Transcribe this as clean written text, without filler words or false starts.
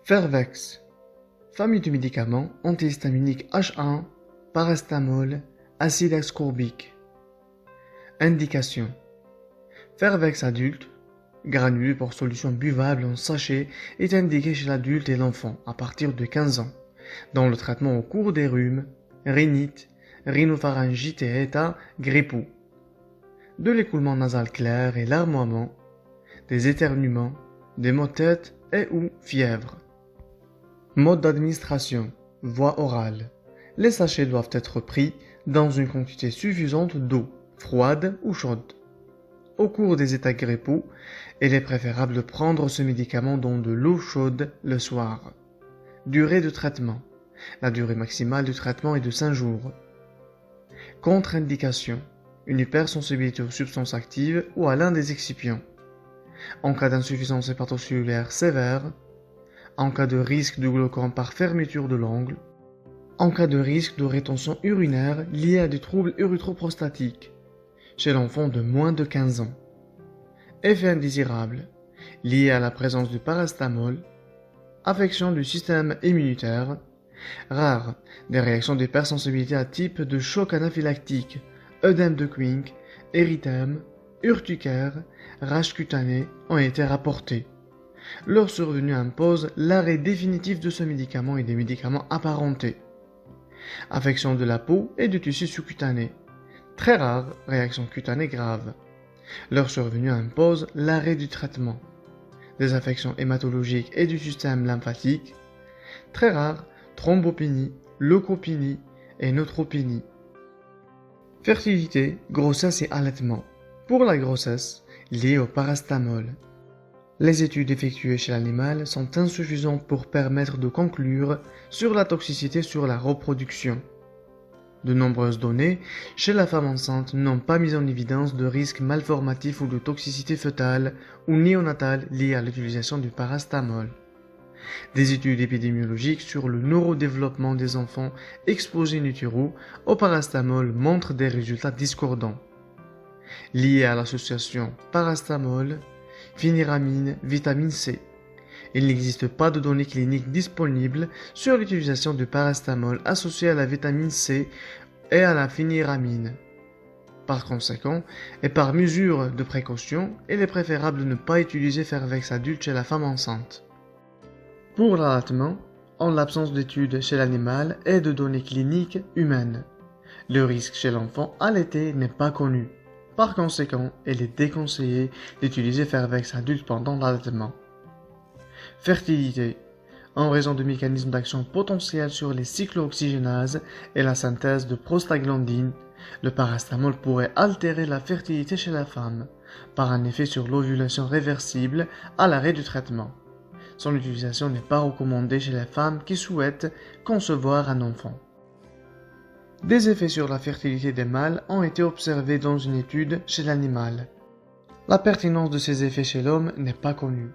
Fervex, famille de médicaments antihistaminiques H1, paracétamol, acide ascorbique. Indication. Fervex adulte, granulé pour solution buvable en sachet, est indiqué chez l'adulte et l'enfant à partir de 15 ans, dans le traitement au cours des rhumes, rhinite, rhinopharyngite et état grippeux, de l'écoulement nasal clair et larmoiement, des éternuements, des maux de tête et ou fièvre. Mode d'administration, voie orale. Les sachets doivent être pris dans une quantité suffisante d'eau, froide ou chaude. Au cours des états grippeux, il est préférable de prendre ce médicament dans de l'eau chaude le soir. Durée de traitement. La durée maximale du traitement est de 5 jours. Contre-indication. Une hypersensibilité aux substances actives ou à l'un des excipients. En cas d'insuffisance hépatocellulaire sévère. En cas de risque de glaucome par fermeture de l'angle. En cas de risque de rétention urinaire lié à des troubles urétroprostatiques. Chez l'enfant de moins de 15 ans. Effet indésirable, lié à la présence du paracétamol, affection du système immunitaire, rare, des réactions d'hypersensibilité à type de choc anaphylactique, œdème de Quincke, érythème, urticaire, rage cutanée ont été rapportés. Leur survenue impose l'arrêt définitif de ce médicament et des médicaments apparentés. Affection de la peau et du tissu sous-cutané. Très rare, réaction cutanée grave. Leur survenue impose l'arrêt du traitement. Des affections hématologiques et du système lymphatique. Très rare, thrombopénie, leucopénie et neutropénie. Fertilité, grossesse et allaitement. Pour la grossesse, liée au paracétamol. Les études effectuées chez l'animal sont insuffisantes pour permettre de conclure sur la toxicité sur la reproduction. De nombreuses données chez la femme enceinte n'ont pas mis en évidence de risques malformatifs ou de toxicité fœtale ou néonatale liés à l'utilisation du paracétamol. Des études épidémiologiques sur le neurodéveloppement des enfants exposés in utero au paracétamol montrent des résultats discordants. Liés à l'association paracétamol, phényramine, vitamine C. Il n'existe pas de données cliniques disponibles sur l'utilisation du paracétamol associé à la vitamine C et à la phényramine. Par conséquent, et par mesure de précaution, il est préférable de ne pas utiliser Fervex adulte chez la femme enceinte. Pour l'allaitement, en l'absence d'études chez l'animal et de données cliniques humaines, le risque chez l'enfant allaité n'est pas connu. Par conséquent, il est déconseillé d'utiliser Fervex adulte pendant l'allaitement. Fertilité. En raison de mécanismes d'action potentiels sur les cyclooxygénases et la synthèse de prostaglandines, le paracétamol pourrait altérer la fertilité chez la femme, par un effet sur l'ovulation réversible à l'arrêt du traitement. Son utilisation n'est pas recommandée chez les femmes qui souhaitent concevoir un enfant. Des effets sur la fertilité des mâles ont été observés dans une étude chez l'animal. La pertinence de ces effets chez l'homme n'est pas connue.